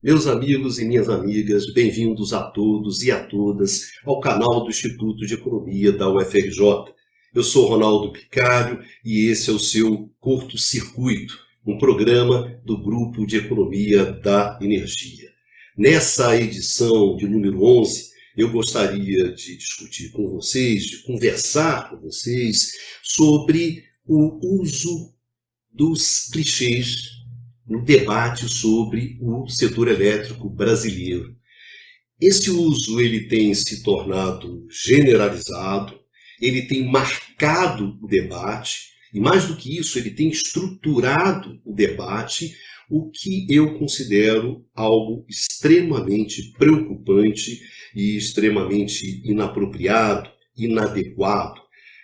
Meus amigos e minhas amigas, bem-vindos a todos e a todas ao canal do Instituto de Economia da UFRJ. Eu sou Ronaldo Picário e esse é o seu Curto Circuito, um programa do Grupo de Economia da Energia. Nessa edição de número 11, eu gostaria de discutir com vocês, de conversar com vocês sobre o uso dos clichês no debate sobre o setor elétrico brasileiro. Esse uso ele tem se tornado generalizado, ele tem marcado o debate, e mais do que isso, ele tem estruturado o debate, o que eu considero algo extremamente preocupante e extremamente inapropriado, inadequado.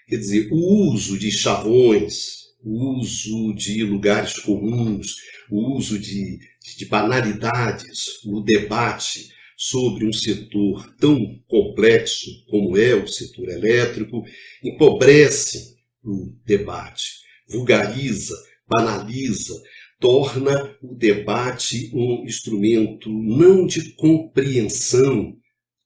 Quer dizer, o uso de chavões, o uso de lugares comuns, o uso de banalidades, o debate sobre um setor tão complexo como é o setor elétrico, empobrece o debate, vulgariza, banaliza, torna o debate um instrumento não de compreensão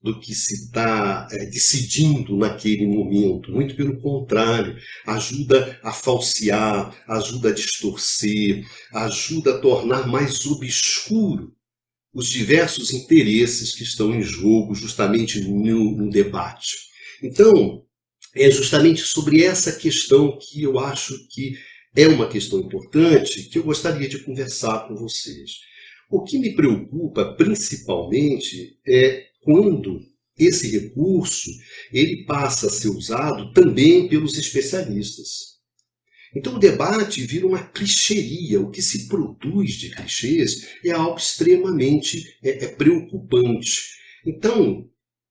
do que se está decidindo naquele momento. Muito pelo contrário, ajuda a falsear, ajuda a distorcer, ajuda a tornar mais obscuro os diversos interesses que estão em jogo justamente no debate. Então, é justamente sobre essa questão que eu acho que é uma questão importante que eu gostaria de conversar com vocês. O que me preocupa principalmente é quando esse recurso ele passa a ser usado também pelos especialistas. Então o debate vira uma clichêria. O que se produz de clichês é algo extremamente preocupante. Então,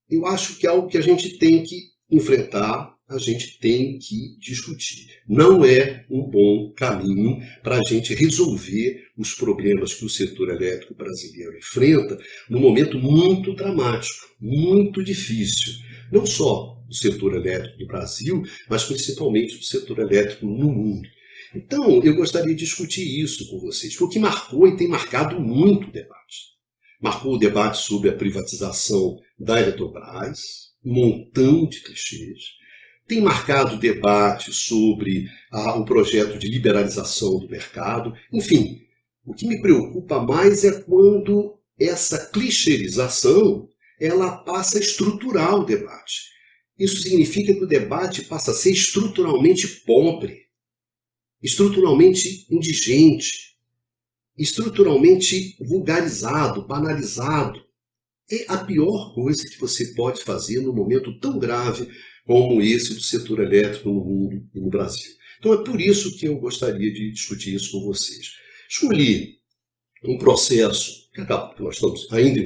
eu acho que é algo que a gente tem que enfrentar, a gente tem que discutir. Não é um bom caminho para a gente resolver os problemas que o setor elétrico brasileiro enfrenta num momento muito dramático, muito difícil. Não só do setor elétrico do Brasil, mas principalmente do setor elétrico no mundo. Então, eu gostaria de discutir isso com vocês, porque marcou e tem marcado muito o debate. Marcou o debate sobre a privatização da Eletrobras, um montão de clichês. Tem marcado o debate sobre o projeto de liberalização do mercado. Enfim, o que me preocupa mais é quando essa clichêização ela passa a estruturar o debate. Isso significa que o debate passa a ser estruturalmente pobre, estruturalmente indigente, estruturalmente vulgarizado, banalizado. É a pior coisa que você pode fazer num momento tão grave como esse do setor elétrico no mundo e no Brasil. Então é por isso que eu gostaria de discutir isso com vocês. Escolhi um processo, que nós estamos ainda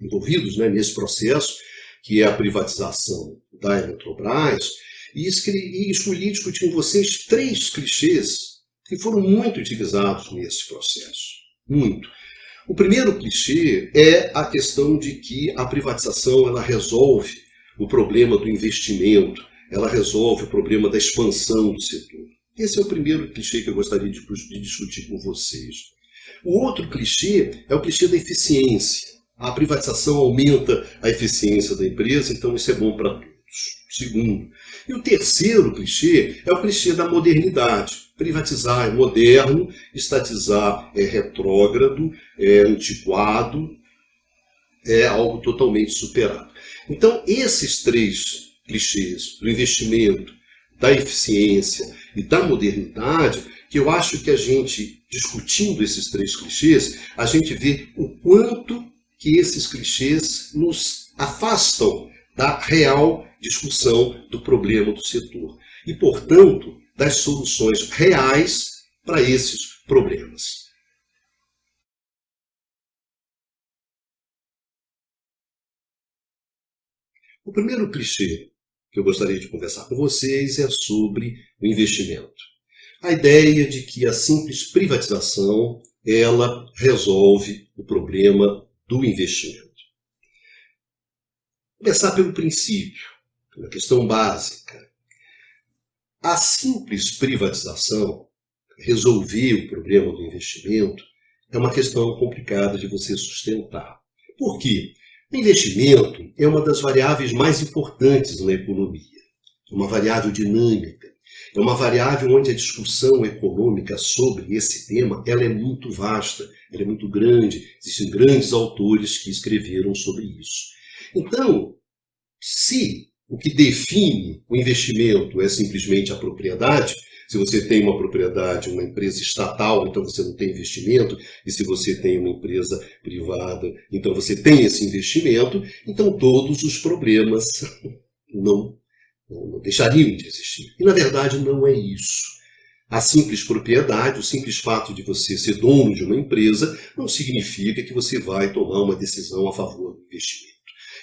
envolvidos nesse processo, que é a privatização da Eletrobras, e escolhi discutir com vocês 3 clichês que foram muito utilizados nesse processo. Muito. O primeiro clichê é a questão de que a privatização ela resolve o problema do investimento, ela resolve o problema da expansão do setor. Esse é o primeiro clichê que eu gostaria de discutir com vocês. O outro clichê é o clichê da eficiência. A privatização aumenta a eficiência da empresa, então isso é bom para todos. Segundo. E o terceiro clichê é o clichê da modernidade. Privatizar é moderno, estatizar é retrógrado, é antiquado, é algo totalmente superado. Então, esses 3 clichês, do investimento, da eficiência e da modernidade, que eu acho que a gente, discutindo esses 3 clichês, a gente vê o quanto que esses clichês nos afastam da real discussão do problema do setor e, portanto, das soluções reais para esses problemas. O primeiro clichê que eu gostaria de conversar com vocês é sobre o investimento. A ideia de que a simples privatização ela resolve o problema do investimento. Começar pelo princípio, pela questão básica. A simples privatização, resolver o problema do investimento, é uma questão complicada de você sustentar. Por quê? O investimento é uma das variáveis mais importantes na economia. É uma variável dinâmica. É uma variável onde a discussão econômica sobre esse tema ela é muito vasta, ela é muito grande. Existem grandes autores que escreveram sobre isso. Então, se o que define o investimento é simplesmente a propriedade, se você tem uma propriedade, uma empresa estatal, então você não tem investimento, e se você tem uma empresa privada, então você tem esse investimento, então todos os problemas não deixariam de existir. E na verdade não é isso. A simples propriedade, o simples fato de você ser dono de uma empresa, não significa que você vai tomar uma decisão a favor do investimento.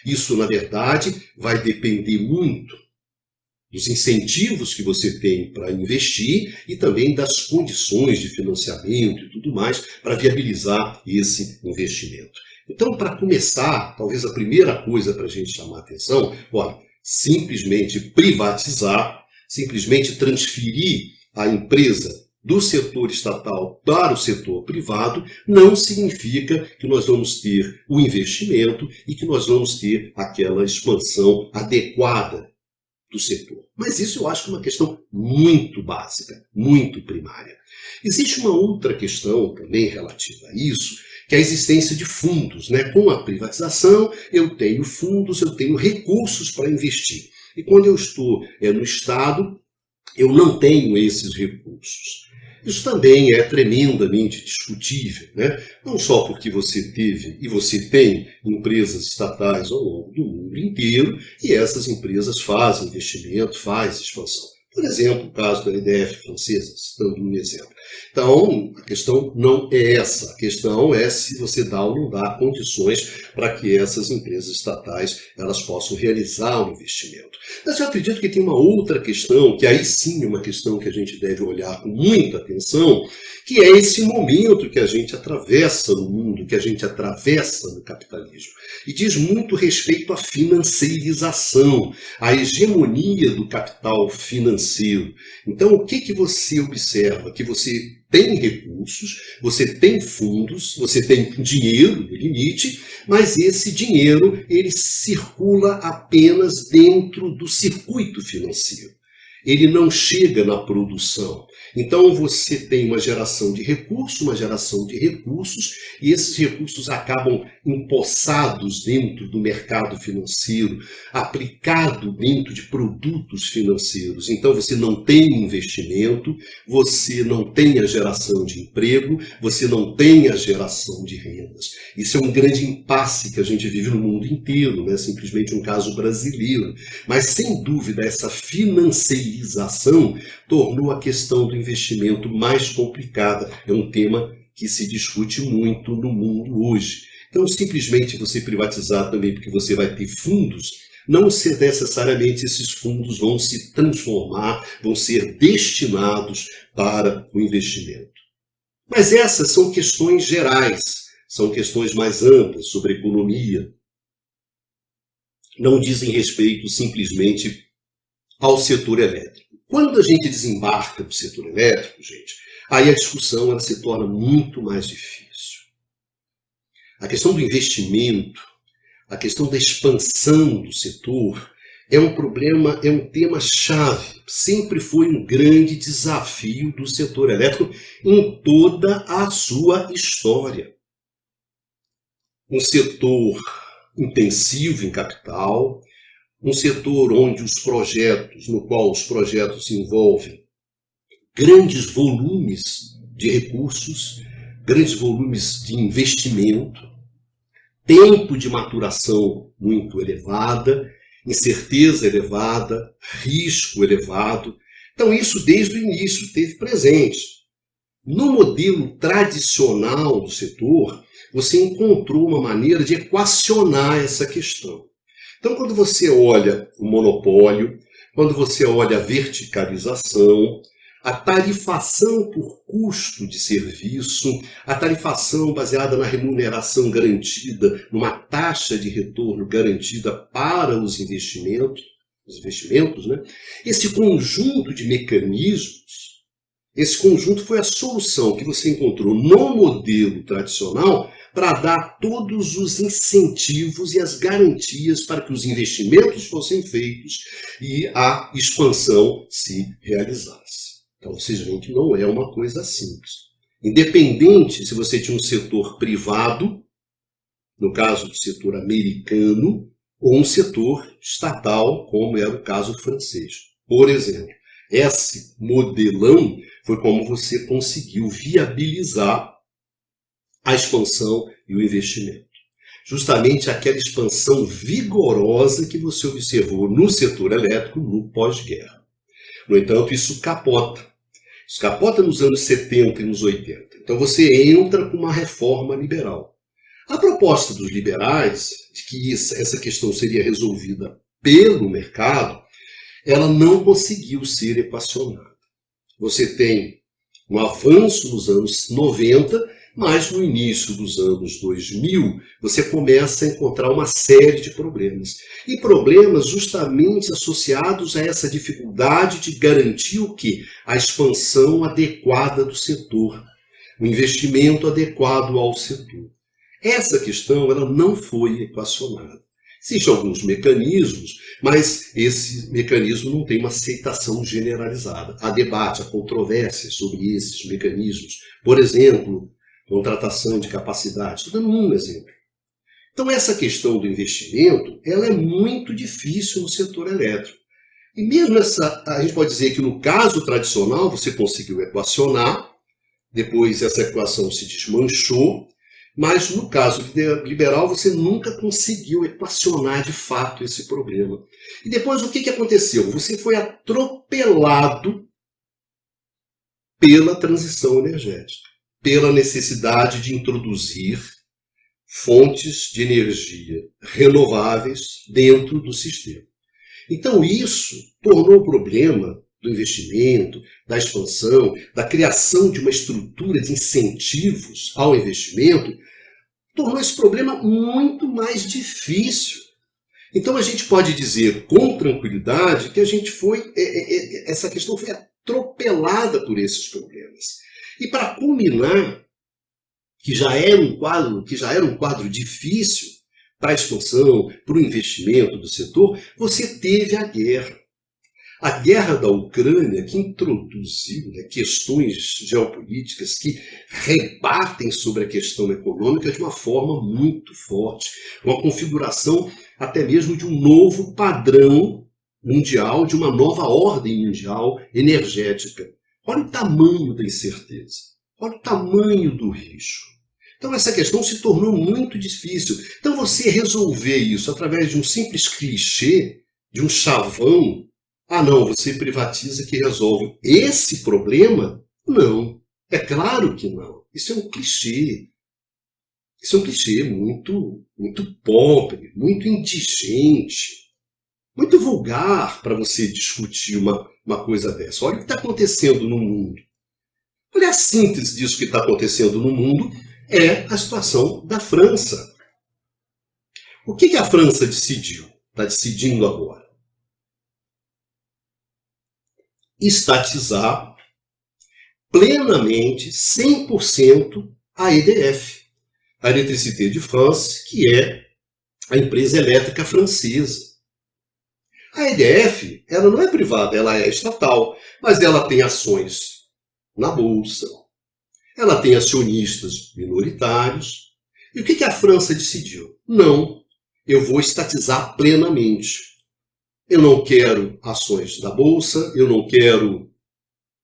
Isso, na verdade, vai depender muito dos incentivos que você tem para investir e também das condições de financiamento e tudo mais para viabilizar esse investimento. Então, para começar, talvez a primeira coisa para a gente chamar a atenção, olha, simplesmente privatizar, simplesmente transferir a empresa do setor estatal para o setor privado, não significa que nós vamos ter o investimento e que nós vamos ter aquela expansão adequada do setor. Mas isso eu acho que é uma questão muito básica, muito primária. Existe uma outra questão também relativa a isso, que é a existência de fundos, né? Com a privatização, eu tenho fundos, eu tenho recursos para investir. E quando eu estou no Estado, eu não tenho esses recursos. Isso também é tremendamente discutível, né? Não só porque você teve e você tem empresas estatais ao longo do mundo inteiro e essas empresas fazem investimento, fazem expansão. Por exemplo, o caso da EDF francesa, citando um exemplo. Então, a questão não é essa. A questão é se você dá ou não dá condições para que essas empresas estatais elas possam realizar o investimento. Mas eu acredito que tem uma outra questão, que aí sim é uma questão que a gente deve olhar com muita atenção, que é esse momento que a gente atravessa no mundo, que a gente atravessa no capitalismo. E diz muito respeito à financeirização, à hegemonia do capital financeiro. Então, o que você observa? Que você tem recursos, você tem fundos, você tem dinheiro no limite, mas esse dinheiro ele circula apenas dentro do circuito financeiro. Ele não chega na produção. Então você tem uma geração de recursos, e esses recursos acabam empossados dentro do mercado financeiro, aplicado dentro de produtos financeiros. Então você não tem investimento, você não tem a geração de emprego, você não tem a geração de rendas. Isso é um grande impasse que a gente vive no mundo inteiro, não é simplesmente um caso brasileiro. Mas sem dúvida essa financeirização tornou a questão do investimento mais complicada. É um tema que se discute muito no mundo hoje. Então, simplesmente você privatizar também porque você vai ter fundos, não necessariamente esses fundos vão se transformar, vão ser destinados para o investimento. Mas essas são questões gerais, são questões mais amplas sobre economia. Não dizem respeito simplesmente ao setor elétrico. Quando a gente desembarca do setor elétrico, gente, aí a discussão ela se torna muito mais difícil. A questão do investimento, a questão da expansão do setor é um problema, é um tema-chave. Sempre foi um grande desafio do setor elétrico em toda a sua história. Um setor intensivo em capital, um setor onde no qual os projetos envolvem grandes volumes de recursos, grandes volumes de investimento, tempo de maturação muito elevada, incerteza elevada, risco elevado. Então isso desde o início esteve presente. No modelo tradicional do setor, você encontrou uma maneira de equacionar essa questão. Então, quando você olha o monopólio, quando você olha a verticalização, a tarifação por custo de serviço, a tarifação baseada na remuneração garantida, numa taxa de retorno garantida para os investimentos, né? Esse conjunto de mecanismos Esse conjunto foi a solução que você encontrou no modelo tradicional para dar todos os incentivos e as garantias para que os investimentos fossem feitos e a expansão se realizasse. Então vocês veem que não é uma coisa simples. Independente se você tinha um setor privado, no caso do setor americano, ou um setor estatal, como era o caso francês. Por exemplo, esse modelão foi como você conseguiu viabilizar a expansão e o investimento. Justamente aquela expansão vigorosa que você observou no setor elétrico no pós-guerra. No entanto, isso capota. Isso capota nos anos 70 e nos 80. Então você entra com uma reforma liberal. A proposta dos liberais, de que essa questão seria resolvida pelo mercado, ela não conseguiu ser equacionada. Você tem um avanço nos anos 90, mas no início dos anos 2000, você começa a encontrar uma série de problemas. E problemas justamente associados a essa dificuldade de garantir o quê? A expansão adequada do setor, o investimento adequado ao setor. Essa questão ela não foi equacionada. Existem alguns mecanismos, mas esse mecanismo não tem uma aceitação generalizada. Há debate, há controvérsia sobre esses mecanismos. Por exemplo, contratação de capacidade. Estou dando um exemplo. Então, essa questão do investimento ela é muito difícil no setor elétrico. E mesmo a gente pode dizer que no caso tradicional você conseguiu equacionar, depois essa equação se desmanchou, mas no caso liberal você nunca conseguiu equacionar de fato esse problema. E depois o que aconteceu? Você foi atropelado pela transição energética, pela necessidade de introduzir fontes de energia renováveis dentro do sistema. Então isso tornou o problema do investimento, da expansão, da criação de uma estrutura de incentivos ao investimento, tornou esse problema muito mais difícil. Então a gente pode dizer com tranquilidade que essa questão foi atropelada por esses problemas. E para culminar, que já era um quadro difícil para a expansão, para o investimento do setor, você teve a guerra. A guerra da Ucrânia, que introduziu questões geopolíticas que rebatem sobre a questão econômica de uma forma muito forte, com a configuração até mesmo de um novo padrão mundial, de uma nova ordem mundial energética. Olha o tamanho da incerteza, olha o tamanho do risco. Então essa questão se tornou muito difícil. Então você resolver isso através de um simples clichê, de um chavão, não, você privatiza que resolve esse problema? Não, é claro que não. Isso é um clichê. Isso é um clichê muito pobre, muito indigente, muito vulgar para você discutir uma coisa dessa. Olha o que está acontecendo no mundo. Olha a síntese disso que está acontecendo no mundo é a situação da França. O que a França decidiu? Está decidindo agora? Estatizar plenamente, 100%, a EDF, a Électricité de France, que é a empresa elétrica francesa. A EDF, ela não é privada, ela é estatal, mas ela tem ações na Bolsa, ela tem acionistas minoritários. E o que a França decidiu? Não, eu vou estatizar plenamente. Eu não quero ações da Bolsa, eu não quero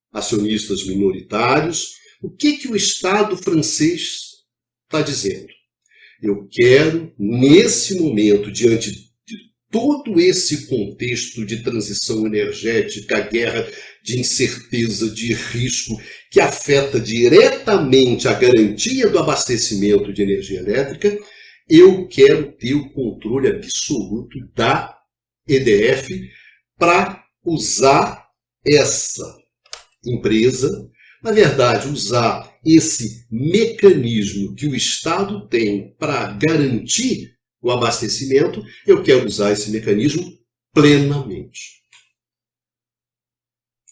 acionistas minoritários. O que o Estado francês está dizendo? Eu quero, nesse momento, diante de todo esse contexto de transição energética, guerra, de incerteza, de risco, que afeta diretamente a garantia do abastecimento de energia elétrica, eu quero ter o controle absoluto da EDF para usar essa empresa, na verdade, usar esse mecanismo que o Estado tem para garantir o abastecimento, eu quero usar esse mecanismo plenamente.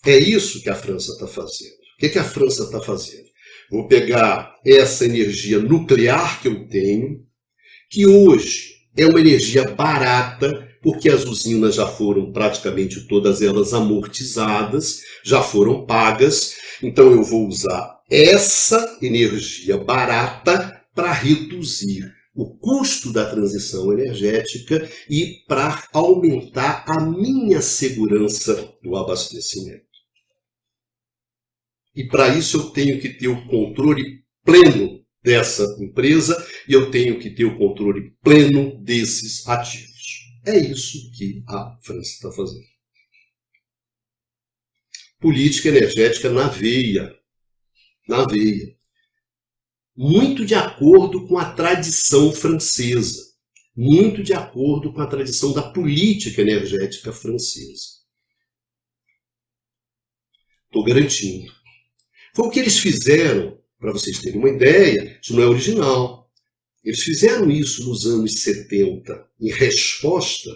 É isso que a França está fazendo. O que a França está fazendo? Vou pegar essa energia nuclear que eu tenho, que hoje é uma energia barata, porque as usinas já foram praticamente todas elas amortizadas, já foram pagas, então eu vou usar essa energia barata para reduzir o custo da transição energética e para aumentar a minha segurança do abastecimento. E para isso eu tenho que ter o controle pleno dessa empresa e eu tenho que ter o controle pleno desses ativos. É isso que a França está fazendo. Política energética na veia. Na veia. Muito de acordo com a tradição francesa. Muito de acordo com a tradição da política energética francesa. Estou garantindo. Foi o que eles fizeram, para vocês terem uma ideia, isso não é original. Eles fizeram isso nos anos 70, em resposta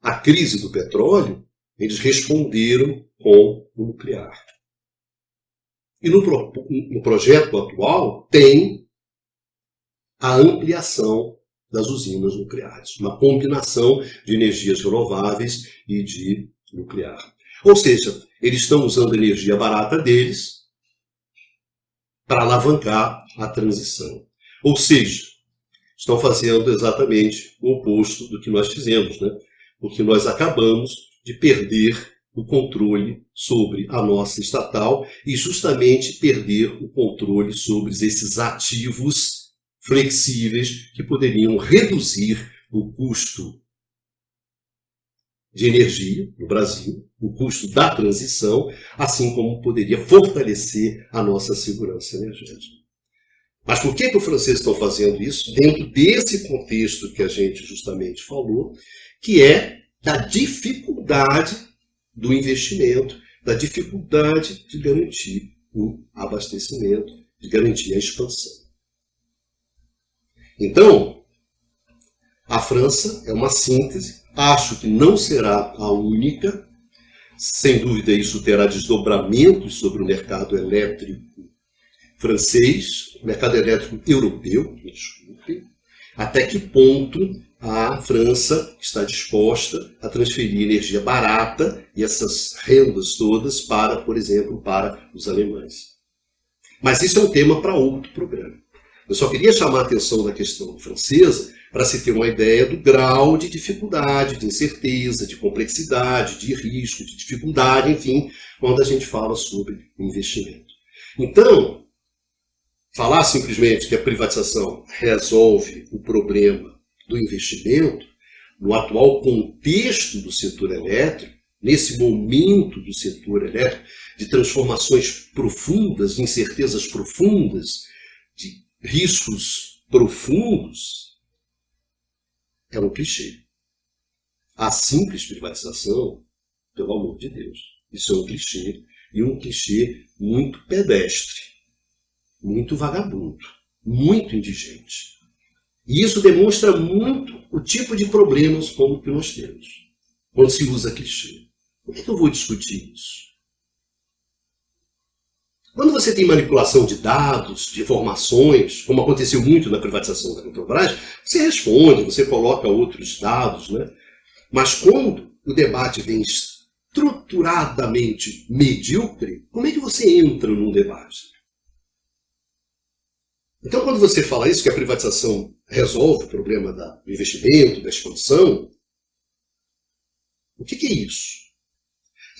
à crise do petróleo, eles responderam com o nuclear. E no projeto atual tem a ampliação das usinas nucleares, uma combinação de energias renováveis e de nuclear. Ou seja, eles estão usando a energia barata deles para alavancar a transição. Ou seja, estão fazendo exatamente o oposto do que nós fizemos, né? Porque nós acabamos de perder o controle sobre a nossa estatal e justamente perder o controle sobre esses ativos flexíveis que poderiam reduzir o custo de energia no Brasil, o custo da transição, assim como poderia fortalecer a nossa segurança energética. Mas por que os franceses estão fazendo isso? Dentro desse contexto que a gente justamente falou, que é da dificuldade do investimento, da dificuldade de garantir o abastecimento, de garantir a expansão. Então, a França é uma síntese, acho que não será a única, sem dúvida isso terá desdobramentos sobre o mercado elétrico francês, o mercado elétrico europeu, desculpe, até que ponto a França está disposta a transferir energia barata e essas rendas todas para, por exemplo, para os alemães. Mas isso é um tema para outro programa. Eu só queria chamar a atenção da questão francesa para se ter uma ideia do grau de dificuldade, de incerteza, de complexidade, de risco, de dificuldade, enfim, quando a gente fala sobre investimento. Então, falar simplesmente que a privatização resolve o problema do investimento, no atual contexto do setor elétrico, nesse momento do setor elétrico, de transformações profundas, de incertezas profundas, de riscos profundos, é um clichê. A simples privatização, pelo amor de Deus, isso é um clichê, e um clichê muito pedestre, muito vagabundo, muito indigente. E isso demonstra muito o tipo de problemas como que nós temos, quando se usa clichê. Por que eu vou discutir isso? Quando você tem manipulação de dados, de informações, como aconteceu muito na privatização da Petrobras, você responde, você coloca outros dados, né? Mas quando o debate vem estruturadamente medíocre, como é que você entra num debate? Então, quando você fala isso, que a privatização resolve o problema do investimento, da expansão, o que é isso?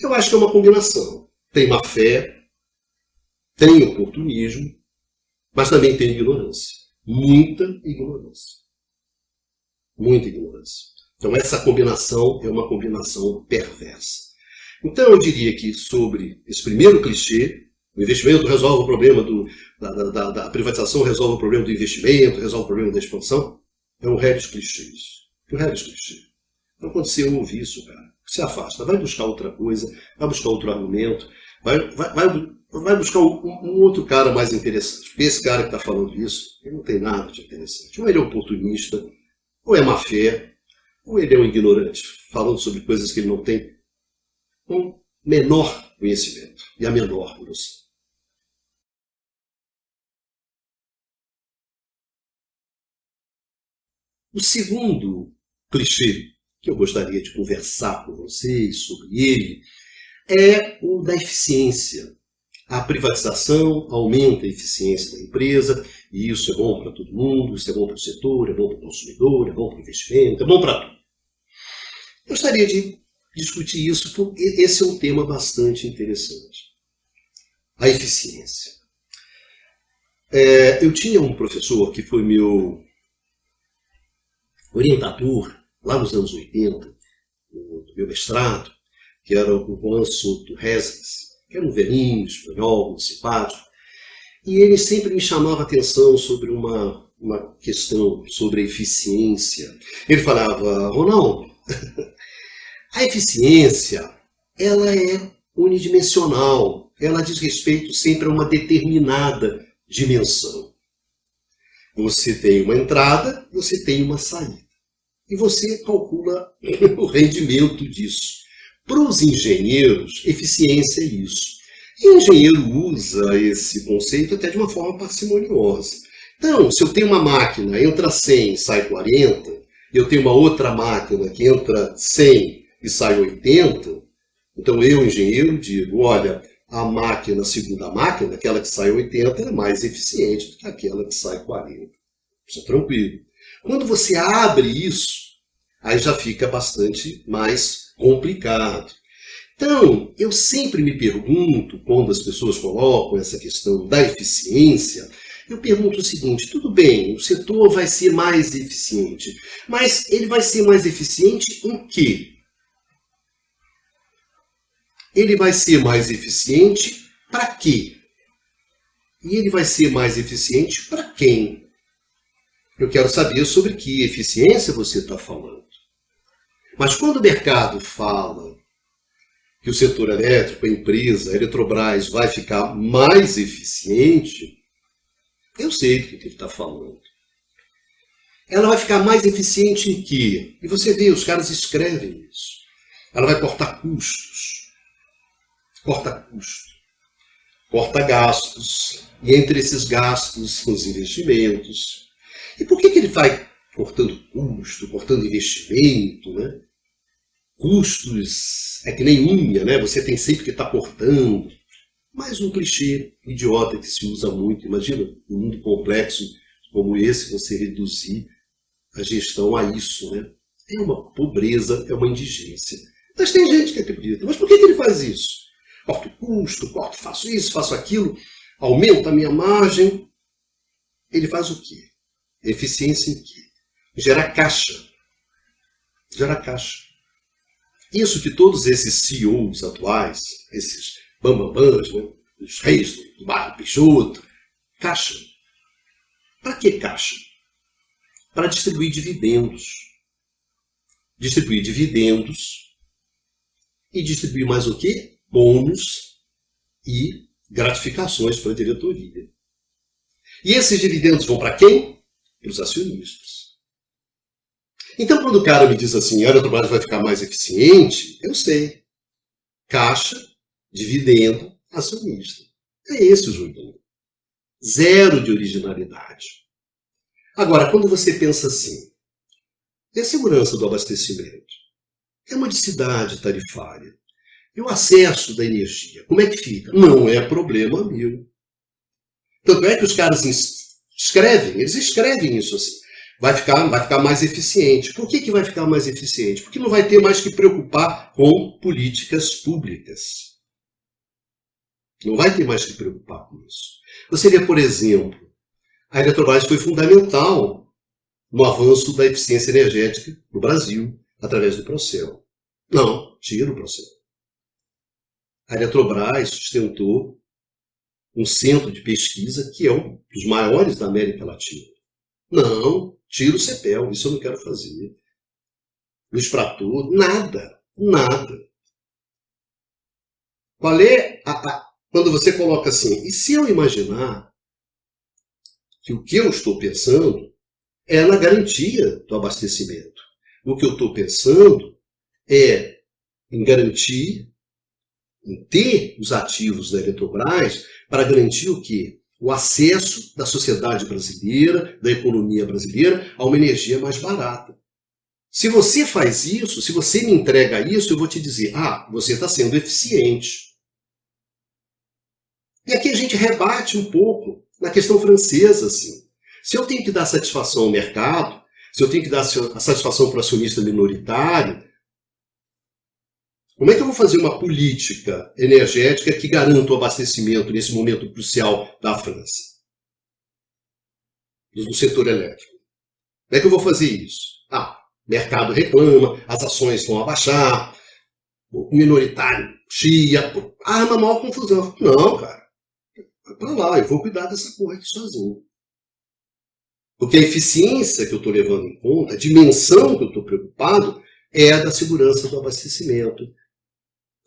Eu acho que é uma combinação. Tem má fé, tem oportunismo, mas também tem ignorância. Muita ignorância. Muita ignorância. Então essa combinação é uma combinação perversa. Então eu diria que sobre esse primeiro clichê, o investimento resolve o problema da privatização, resolve o problema do investimento, resolve o problema da expansão, é um réis clichês. Um réis clichê. Então quando você ouve isso, cara, se afasta, vai buscar outra coisa, vai buscar outro argumento, vai buscar um outro cara mais interessante. Porque esse cara que está falando isso, ele não tem nada de interessante. Ou ele é oportunista, ou é má fé, ou ele é um ignorante, falando sobre coisas que ele não tem com menor conhecimento e a menor noção. O segundo clichê que eu gostaria de conversar com vocês sobre ele é o da eficiência. A privatização aumenta a eficiência da empresa, e isso é bom para todo mundo, isso é bom para o setor, é bom para o consumidor, é bom para o investimento, é bom para tudo. Eu gostaria de discutir isso, porque esse é um tema bastante interessante. A eficiência. Eu tinha um professor que foi meu orientador lá nos anos 80, no meu mestrado, que era o Juan Soto Rezes, que era um velhinho espanhol, muito simpático, e ele sempre me chamava a atenção sobre uma questão sobre a eficiência. Ele falava: Ronaldo, a eficiência, ela é unidimensional, ela diz respeito sempre a uma determinada dimensão. Você tem uma entrada, você tem uma saída. E você calcula o rendimento disso. Para os engenheiros, eficiência é isso. E o engenheiro usa esse conceito até de uma forma parcimoniosa. Então, se eu tenho uma máquina, entra 100 e sai 40, e eu tenho uma outra máquina que entra 100 e sai 80, então eu, engenheiro, digo: olha, a segunda máquina, aquela que sai 80, é mais eficiente do que aquela que sai 40. Isso é tranquilo. Quando você abre isso, aí já fica bastante mais complicado. Então, eu sempre me pergunto, quando as pessoas colocam essa questão da eficiência, eu pergunto o seguinte: tudo bem, o setor vai ser mais eficiente, mas ele vai ser mais eficiente em quê? Ele vai ser mais eficiente para quê? E ele vai ser mais eficiente para quem? Eu quero saber sobre que eficiência você está falando. Mas quando o mercado fala que o setor elétrico, a empresa, a Eletrobras, vai ficar mais eficiente, eu sei do que ele está falando. Ela vai ficar mais eficiente em quê? E você vê, os caras escrevem isso. Ela vai cortar custos. Corta custo. Corta gastos. E entre esses gastos, os investimentos. E por que ele vai cortando custo, cortando investimento, né? Custos é que nem unha, né? Você tem sempre que estar cortando. Mais um clichê idiota que se usa muito. Imagina, um mundo complexo como esse, você reduzir a gestão a isso, né? É uma pobreza, é uma indigência. Mas tem gente que acredita. Mas por que ele faz isso? Corto o custo, faço isso, faço aquilo, aumento a minha margem. Ele faz o quê? Eficiência em quê? Gerar caixa. Gerar caixa. Isso que todos esses CEOs atuais, esses bambambãs, né, os reis do bairro Peixoto, caixa. Para que caixa? Para distribuir dividendos. Distribuir dividendos e distribuir mais o quê? Bônus e gratificações para a diretoria. E esses dividendos vão para quem? Para os acionistas. Então, quando o cara me diz assim: a Eletrobras vai ficar mais eficiente, eu sei. Caixa, dividendo, acionista. É esse o joguinho. Zero de originalidade. Agora, quando você pensa assim, e a segurança do abastecimento? É uma modicidade tarifária. E o acesso da energia, como é que fica? Não é problema meu. Tanto é que os caras eles escrevem isso assim. Vai ficar mais eficiente. Por que vai ficar mais eficiente? Porque não vai ter mais que preocupar com políticas públicas. Não vai ter mais que preocupar com isso. Você vê, por exemplo, a Eletrobras foi fundamental no avanço da eficiência energética no Brasil, através do Procel. Não, tira o Procel. A Eletrobras sustentou um centro de pesquisa que é um dos maiores da América Latina. Não, tira o CEPEL, isso eu não quero fazer. Luz para tudo, nada. Qual é quando você coloca assim, e se eu imaginar que o que eu estou pensando é na garantia do abastecimento? O que eu estou pensando é em garantir, em ter os ativos da Eletrobras para garantir o quê? o acesso da sociedade brasileira, da economia brasileira, a uma energia mais barata. Se você faz isso, se você me entrega isso, eu vou te dizer, você está sendo eficiente. E aqui a gente rebate um pouco na questão francesa, assim. Se eu tenho que dar satisfação ao mercado, se eu tenho que dar a satisfação para o acionista minoritário, como é que eu vou fazer uma política energética que garanta o abastecimento nesse momento crucial da França? Do setor elétrico. Como é que eu vou fazer isso? O mercado reclama, as ações vão abaixar, o minoritário chia, arma maior confusão. Não, cara. Vai pra lá, eu vou cuidar dessa porra aqui sozinho. Porque a eficiência que eu estou levando em conta, a dimensão que eu estou preocupado, é a da segurança do abastecimento,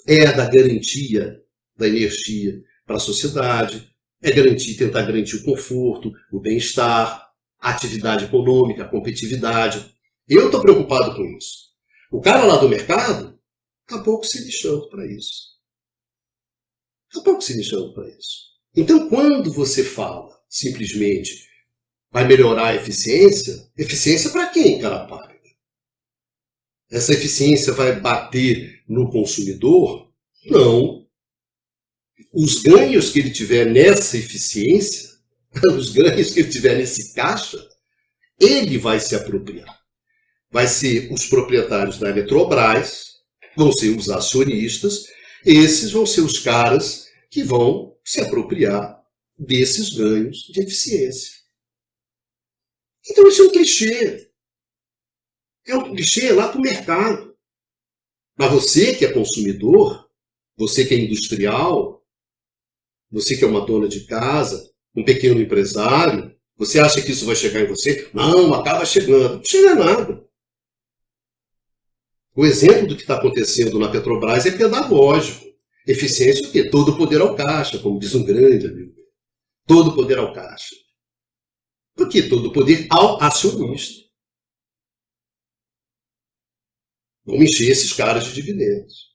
é a da garantia da energia para a sociedade, é tentar garantir o conforto, o bem-estar, a atividade econômica, a competitividade. Eu estou preocupado com isso. O cara lá do mercado está pouco se lixando para isso. Está pouco se lixando para isso. Então, quando você fala simplesmente vai melhorar a eficiência, eficiência para quem, cara pálida? Essa eficiência vai bater no consumidor? Não. Os ganhos que ele tiver nessa eficiência, os ganhos que ele tiver nesse caixa, ele vai se apropriar. Vai ser os proprietários da Eletrobras, vão ser os acionistas, esses vão ser os caras que vão se apropriar desses ganhos de eficiência. Então isso é um clichê. É um clichê lá para o mercado. Mas você que é consumidor, você que é industrial, você que é uma dona de casa, um pequeno empresário, você acha que isso vai chegar em você? Não, acaba chegando. Não chega nada. O exemplo do que está acontecendo na Petrobras é pedagógico. Eficiência é o quê? Todo poder ao caixa, como diz um grande amigo. Todo poder ao caixa. Por que todo poder ao acionista? Vamos encher esses caras de dividendos.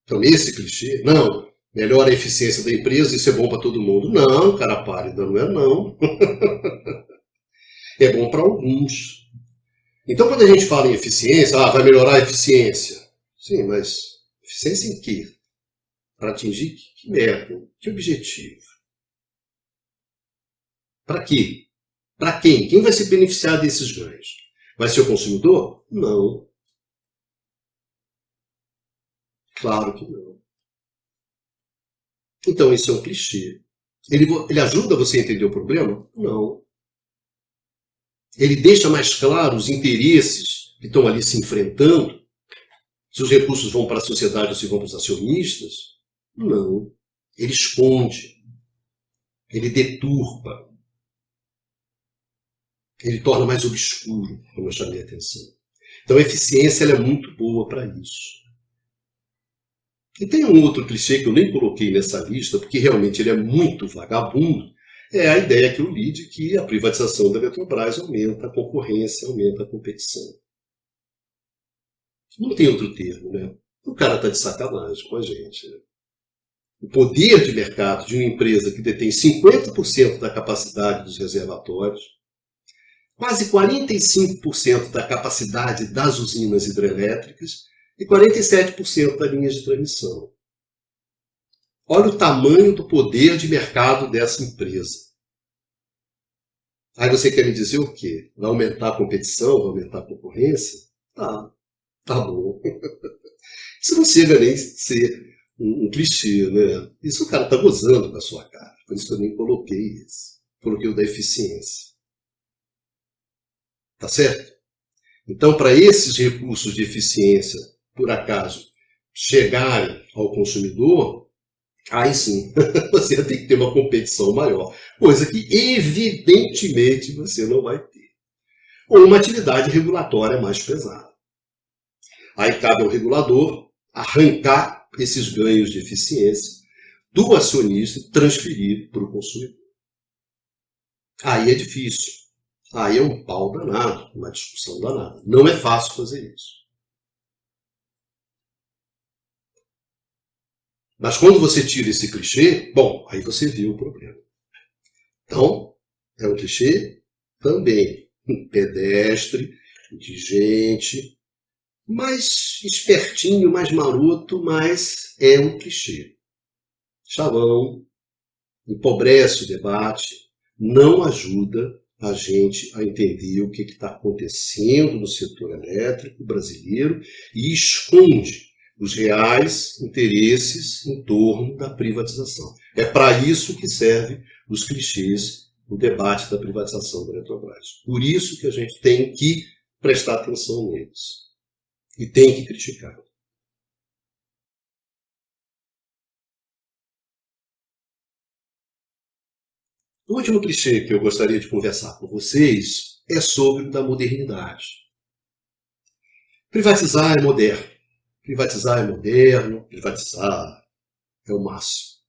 Então, nesse clichê, não, melhora a eficiência da empresa, isso é bom para todo mundo. Não, cara pálida, não é não. É bom para alguns. Então, quando a gente fala em eficiência, vai melhorar a eficiência. Sim, mas eficiência em quê? Para atingir que meta? Que objetivo? Para quê? Para quem? Quem vai se beneficiar desses ganhos? Vai ser o consumidor? Não. Claro que não. Então, isso é um clichê. Ele ajuda você a entender o problema? Não. Ele deixa mais claro os interesses que estão ali se enfrentando? Se os recursos vão para a sociedade ou se vão para os acionistas? Não. Ele esconde. Ele deturpa. Ele torna mais obscuro, como eu chamei a atenção. Então a eficiência ela é muito boa para isso. E tem um outro clichê que eu nem coloquei nessa lista, porque realmente ele é muito vagabundo, é a ideia que eu li de que a privatização da Eletrobras aumenta a concorrência, aumenta a competição. Não tem outro termo, né? O cara está de sacanagem com a gente. Né? O poder de mercado de uma empresa que detém 50% da capacidade dos reservatórios, quase 45% da capacidade das usinas hidrelétricas e 47% das linhas de transmissão. Olha o tamanho do poder de mercado dessa empresa. Aí você quer me dizer o quê? Vai aumentar a competição? Vai aumentar a concorrência? Tá bom. Isso não chega nem a ser um clichê, né? Isso o cara tá gozando com a sua cara. Por isso que eu nem coloquei isso. Coloquei o da eficiência. Tá certo? Então, para esses recursos de eficiência, por acaso, chegarem ao consumidor, aí sim, você tem que ter uma competição maior. Coisa que, evidentemente, você não vai ter. Ou uma atividade regulatória mais pesada. Aí cabe ao regulador arrancar esses ganhos de eficiência do acionista e transferir para o consumidor. Aí é difícil. Aí é um pau danado, uma discussão danada. Não é fácil fazer isso. Mas quando você tira esse clichê, bom, aí você vê o problema. Então, é um clichê também. Pedestre, indigente, mais espertinho, mais maroto, mas é um clichê. Chavão, empobrece o debate, não ajuda a gente a entender o que está acontecendo no setor elétrico brasileiro e esconde os reais interesses em torno da privatização. É para isso que servem os clichês no debate da privatização da Eletrobras. Por isso que a gente tem que prestar atenção neles e tem que criticar. O último clichê que eu gostaria de conversar com vocês é sobre o da modernidade. Privatizar é moderno. Privatizar é moderno, privatizar é o máximo.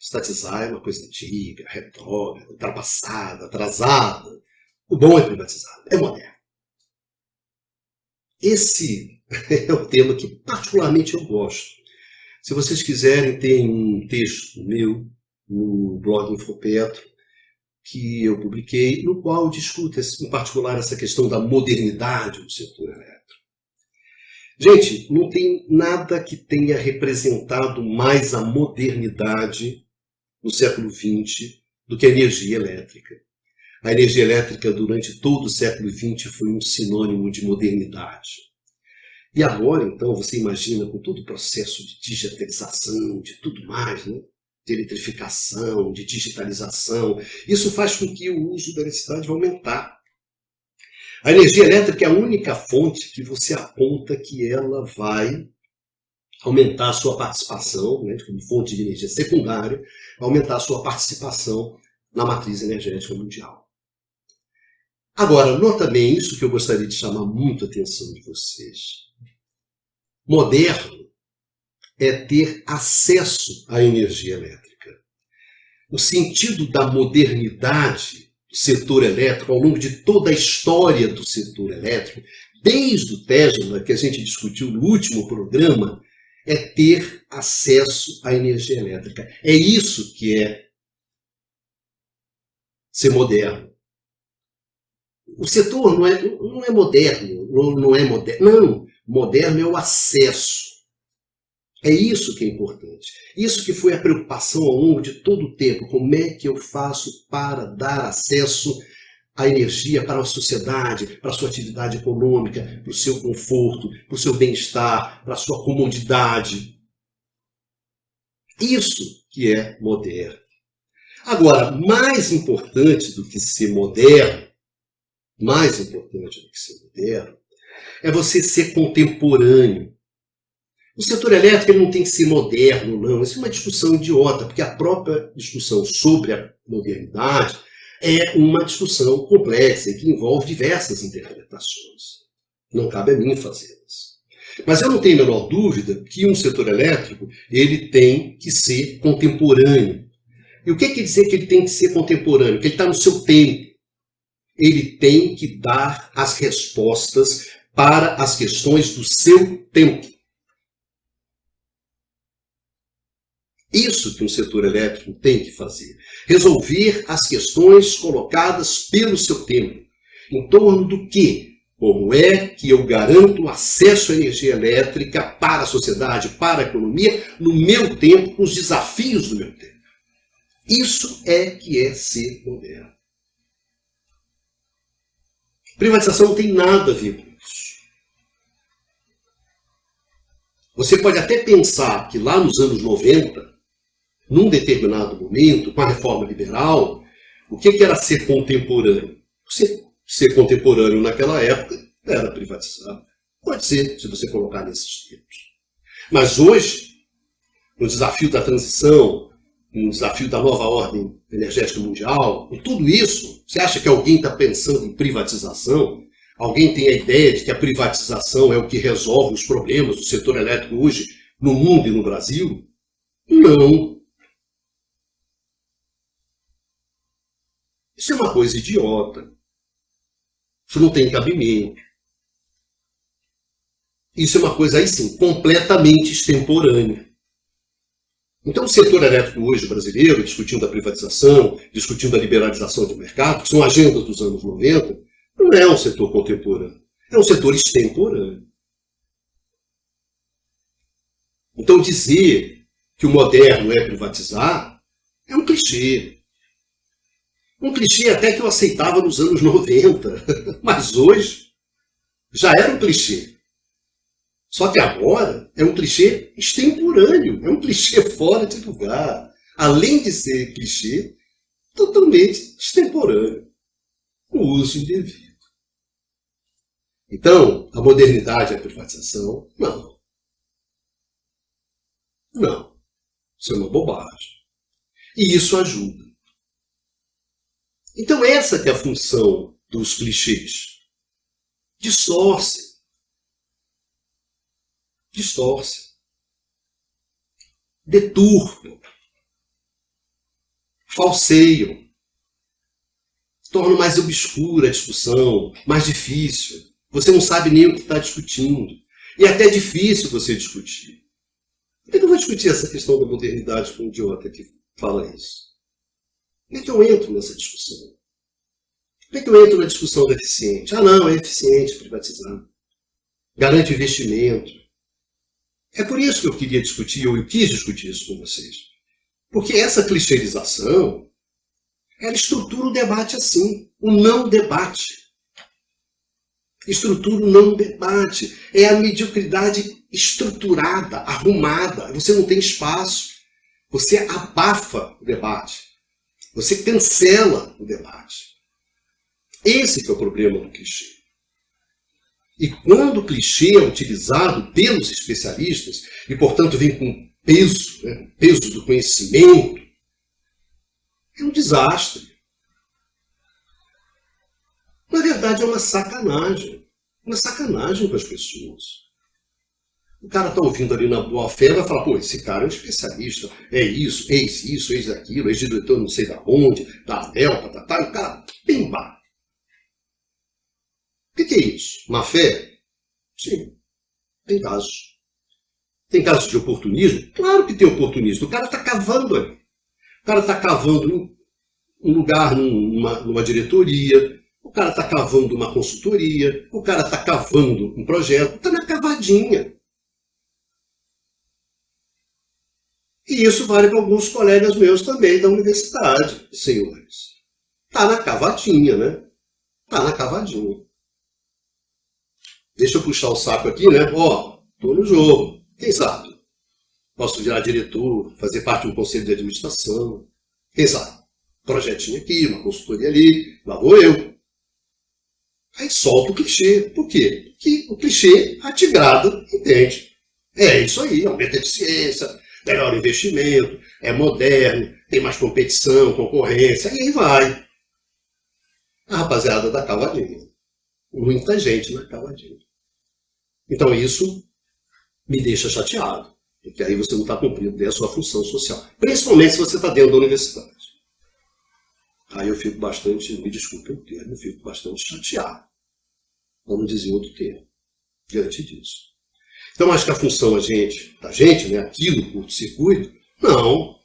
Estatizar é uma coisa antiga, retrógrada, ultrapassada, atrasada. O bom é privatizar, é moderno. Esse é o tema que particularmente eu gosto. Se vocês quiserem, tem um texto meu no blog Infopetro que eu publiquei, no qual discuto em particular essa questão da modernidade do setor elétrico. Gente, não tem nada que tenha representado mais a modernidade no século XX do que a energia elétrica. A energia elétrica durante todo o século XX foi um sinônimo de modernidade. E agora, então, você imagina com todo o processo de digitalização, de tudo mais, né? De eletrificação, de digitalização, isso faz com que o uso da eletricidade vá aumentar. A energia elétrica é a única fonte que você aponta que ela vai aumentar a sua participação, né, como fonte de energia secundária, aumentar a sua participação na matriz energética mundial. Agora, nota bem isso que eu gostaria de chamar muito a atenção de vocês. Moderno é ter acesso à energia elétrica. O sentido da modernidade do setor elétrico, ao longo de toda a história do setor elétrico, desde o Tesla, que a gente discutiu no último programa, é ter acesso à energia elétrica. É isso que é ser moderno. O setor não é moderno, não é moderno. Não, moderno é o acesso. É isso que é importante. Isso que foi a preocupação ao longo de todo o tempo. Como é que eu faço para dar acesso à energia para a sociedade, para a sua atividade econômica, para o seu conforto, para o seu bem-estar, para a sua comodidade. Isso que é moderno. Agora, mais importante do que ser moderno, é você ser contemporâneo. O setor elétrico não tem que ser moderno, não. Isso é uma discussão idiota, porque a própria discussão sobre a modernidade é uma discussão complexa e que envolve diversas interpretações. Não cabe a mim fazê-las. Mas eu não tenho a menor dúvida que um setor elétrico ele tem que ser contemporâneo. E o que quer dizer que ele tem que ser contemporâneo? Que ele está no seu tempo. Ele tem que dar as respostas para as questões do seu tempo. Isso que um setor elétrico tem que fazer. Resolver as questões colocadas pelo seu tempo. Em torno do quê? Como é que eu garanto acesso à energia elétrica para a sociedade, para a economia, no meu tempo, com os desafios do meu tempo. Isso é que é ser moderno. Privatização não tem nada a ver com isso. Você pode até pensar que lá nos anos 90, num determinado momento, com a reforma liberal, o que era ser contemporâneo? Ser contemporâneo naquela época era privatizar. Pode ser, se você colocar nesses termos. Mas hoje, no desafio da transição, no desafio da nova ordem energética mundial, com tudo isso, você acha que alguém está pensando em privatização? Alguém tem a ideia de que a privatização é o que resolve os problemas do setor elétrico hoje no mundo e no Brasil? Não. Isso é uma coisa idiota. Isso não tem cabimento. Isso é uma coisa, aí sim, completamente extemporânea. Então, o setor elétrico hoje brasileiro, discutindo a privatização, discutindo a liberalização do mercado, que são agendas dos anos 90, não é um setor contemporâneo, é um setor extemporâneo. Então, dizer que o moderno é privatizar é um clichê. Um clichê até que eu aceitava nos anos 90, mas hoje já era um clichê. Só que agora é um clichê extemporâneo, é um clichê fora de lugar. Além de ser clichê, totalmente extemporâneo. O uso indevido. Então, a modernidade é a privatização? Não. Não. Isso é uma bobagem. E isso ajuda. Então essa que é a função dos clichês. Distorce. Deturpam. Falseiam. Tornam mais obscura a discussão, mais difícil. Você não sabe nem o que está discutindo. E até é difícil você discutir. Por que eu vou discutir essa questão da modernidade com um idiota que fala isso? Como é que eu entro nessa discussão? Como é que eu entro na discussão do eficiente? Ah, não, é eficiente privatizar. Garante investimento. É por isso que eu queria discutir, ou eu quis discutir isso com vocês. Porque essa clichêização, ela estrutura o debate assim, o não debate. Estrutura o não debate. É a mediocridade estruturada, arrumada. Você não tem espaço. Você abafa o debate. Você cancela o debate. Esse que é o problema do clichê. E quando o clichê é utilizado pelos especialistas, e portanto vem com peso, né, peso do conhecimento, é um desastre. Na verdade é uma sacanagem. Uma sacanagem com as pessoas. O cara está ouvindo ali na boa fé e vai falar, pô, esse cara é um especialista, é isso, ex aquilo, ex-diretor não sei da onde, da Delta, tá, e o cara, pimba. O que é isso? Má fé? Sim, tem casos. Tem casos de oportunismo? Claro que tem oportunismo. O cara está cavando ali. O cara está cavando um lugar numa diretoria, o cara está cavando uma consultoria, o cara está cavando um projeto, está na cavadinha. E isso vale para alguns colegas meus também da universidade, senhores. Está na cavadinha, né? Está na cavadinha. Deixa eu puxar o saco aqui, né? Ó, estou no jogo. Quem sabe? Posso virar diretor, fazer parte de um conselho de administração. Quem sabe? Projetinho aqui, uma consultoria ali, lá vou eu. Aí solta o clichê. Por quê? Porque o clichê atigrado, entende? É isso aí, aumenta a eficiência, melhor investimento, é moderno, tem mais competição, concorrência, e aí vai. A rapaziada da cavadinha. Muita gente na cavadinha. Então isso me deixa chateado, porque aí você não está cumprindo a sua função social. Principalmente se você está dentro da universidade. Aí eu fico bastante, me desculpe o termo, eu fico bastante chateado. Vamos dizer outro termo, diante disso. Então acho que a função da gente, né, aqui no curto-circuito, não.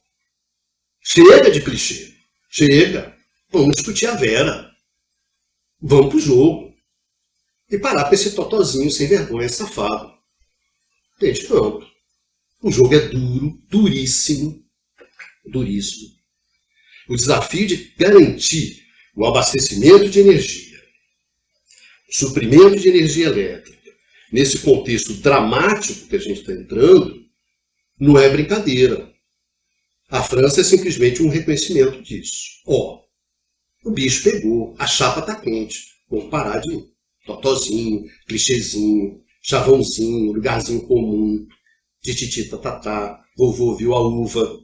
Chega de clichê. Chega. Vamos discutir a Vera. Vamos pro jogo. E parar com esse totozinho sem vergonha, safado. Entende? Não. O jogo é duro, duríssimo. Duríssimo. O desafio de garantir o abastecimento de energia, o suprimento de energia elétrica, nesse contexto dramático que a gente está entrando, não é brincadeira. A França é simplesmente um reconhecimento disso. Ó, o bicho pegou, a chapa está quente. Vamos parar de totozinho, clichêzinho, chavãozinho, lugarzinho comum, tititi tatatá, vovô viu a uva.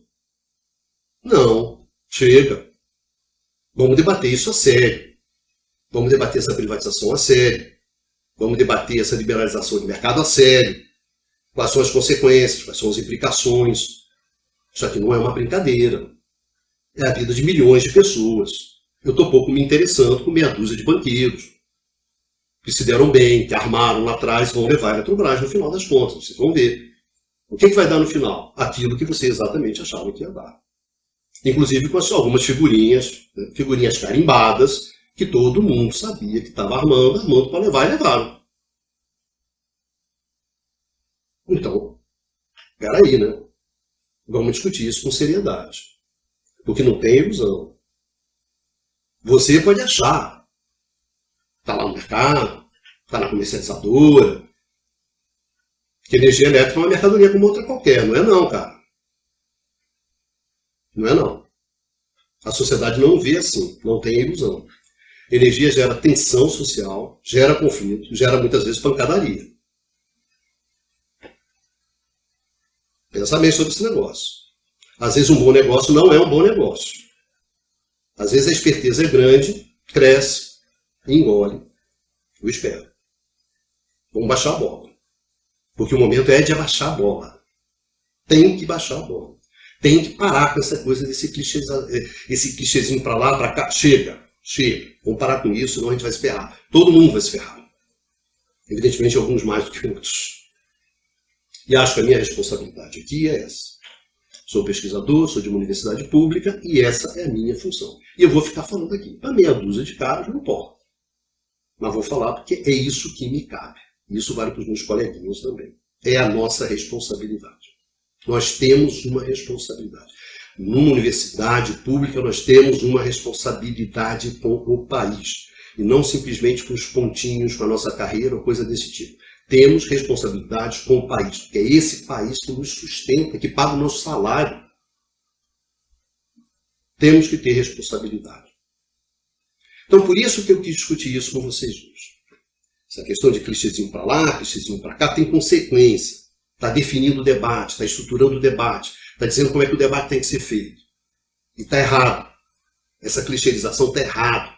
Não, chega. Vamos debater isso a sério. Vamos debater essa privatização a sério. Vamos debater essa liberalização do mercado a sério. Quais são as consequências, quais são as implicações. Isso aqui não é uma brincadeira. É a vida de milhões de pessoas. Eu estou pouco me interessando com meia dúzia de banqueiros que se deram bem, que armaram lá atrás, vão levar a Eletrobras no final das contas. Vocês vão ver. O que vai dar no final? Aquilo que você exatamente achava que ia dar. Inclusive com algumas figurinhas, né, figurinhas carimbadas, que todo mundo sabia que estava armando para levar e levaram. Então, peraí, né? Vamos discutir isso com seriedade. Porque não tem ilusão. Você pode achar. Está lá no mercado, está na comercializadora, que energia elétrica é uma mercadoria como outra qualquer. Não é não, cara. Não é não. A sociedade não vê assim, não tem ilusão. Energia gera tensão social, gera conflito, gera muitas vezes pancadaria. Pensa bem sobre esse negócio. Às vezes um bom negócio não é um bom negócio. Às vezes a esperteza é grande, cresce, engole. Eu espero. Vamos baixar a bola. Porque o momento é de abaixar a bola. Tem que baixar a bola. Tem que parar com essa coisa desse clichêzinho para lá, para cá. Chega. Vamos parar com isso, senão a gente vai se ferrar. Todo mundo vai se ferrar. Evidentemente, alguns mais do que outros. E acho que a minha responsabilidade aqui é essa. Sou pesquisador, sou de uma universidade pública e essa é a minha função. E eu vou ficar falando aqui. Para meia dúzia de caras, não importa. Mas vou falar porque é isso que me cabe. Isso vale para os meus coleguinhas também. É a nossa responsabilidade. Nós temos uma responsabilidade. Numa universidade pública, nós temos uma responsabilidade com o país. E não simplesmente com os pontinhos, com a nossa carreira ou coisa desse tipo. Temos responsabilidades com o país, porque é esse país que nos sustenta, que paga o nosso salário. Temos que ter responsabilidade. Então, por isso que eu quis discutir isso com vocês hoje. Essa questão de clichêzinho para lá, clichêzinho para cá, tem consequência. Está definindo o debate, está estruturando o debate, está dizendo como é que o debate tem que ser feito. E está errado. Essa clichêização está errada.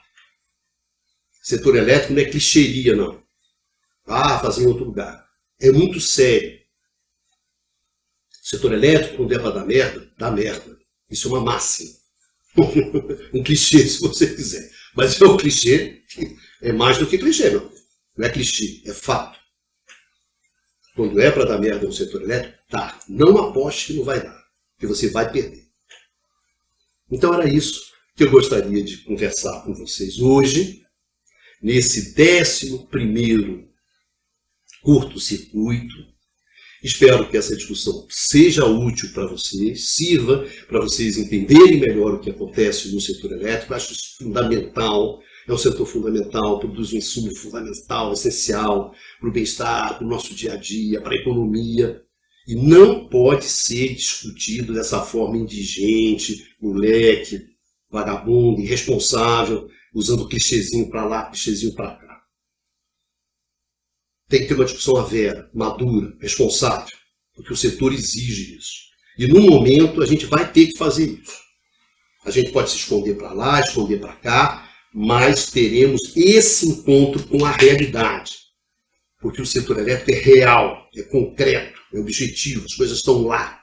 Setor elétrico não é clichêria, não. Fazer em outro lugar. É muito sério. Setor elétrico, quando é para dar merda, dá merda. Isso é uma máxima. Um clichê, se você quiser. Mas é um clichê, é mais do que clichê, não. Não é clichê, é fato. Quando é para dar merda no setor elétrico, tá. Não aposte que não vai dar, que você vai perder. Então era isso que eu gostaria de conversar com vocês hoje, nesse 11º curto-circuito. Espero que essa discussão seja útil para vocês, sirva para vocês entenderem melhor o que acontece no setor elétrico. Acho isso fundamental. É um setor fundamental, produz um insumo fundamental, essencial para o bem-estar, para o nosso dia a dia, para a economia. E não pode ser discutido dessa forma indigente, moleque, vagabundo, irresponsável, usando clichêzinho para lá, clichêzinho para cá. Tem que ter uma discussão avera, madura, responsável, porque o setor exige isso. E no momento a gente vai ter que fazer isso. A gente pode se esconder para lá, esconder para cá, mas teremos esse encontro com a realidade. Porque o setor elétrico é real, é concreto, é objetivo, as coisas estão lá.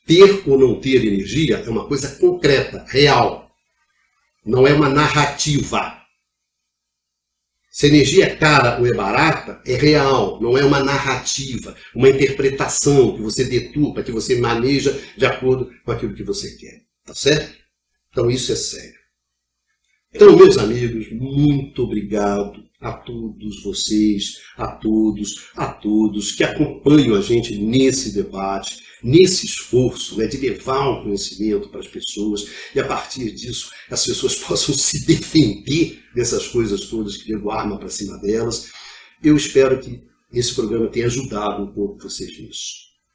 Ter ou não ter energia é uma coisa concreta, real. Não é uma narrativa. Se a energia é cara ou é barata, é real, não é uma narrativa, uma interpretação que você deturpa, que você maneja de acordo com aquilo que você quer. Tá certo? Então isso é sério. Então, meus amigos, muito obrigado a todos vocês, a todos que acompanham a gente nesse debate, nesse esforço, né, de levar o conhecimento para as pessoas e a partir disso as pessoas possam se defender dessas coisas todas que dão arma para cima delas. Eu espero que esse programa tenha ajudado um pouco vocês nisso,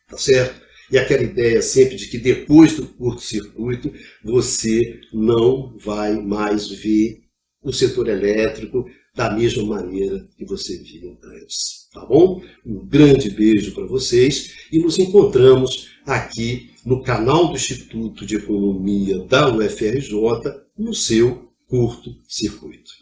tá certo? E aquela ideia sempre de que depois do curto-circuito você não vai mais ver o setor elétrico da mesma maneira que você via antes. Tá bom? Um grande beijo para vocês e nos encontramos aqui no canal do Instituto de Economia da UFRJ no seu curto-circuito.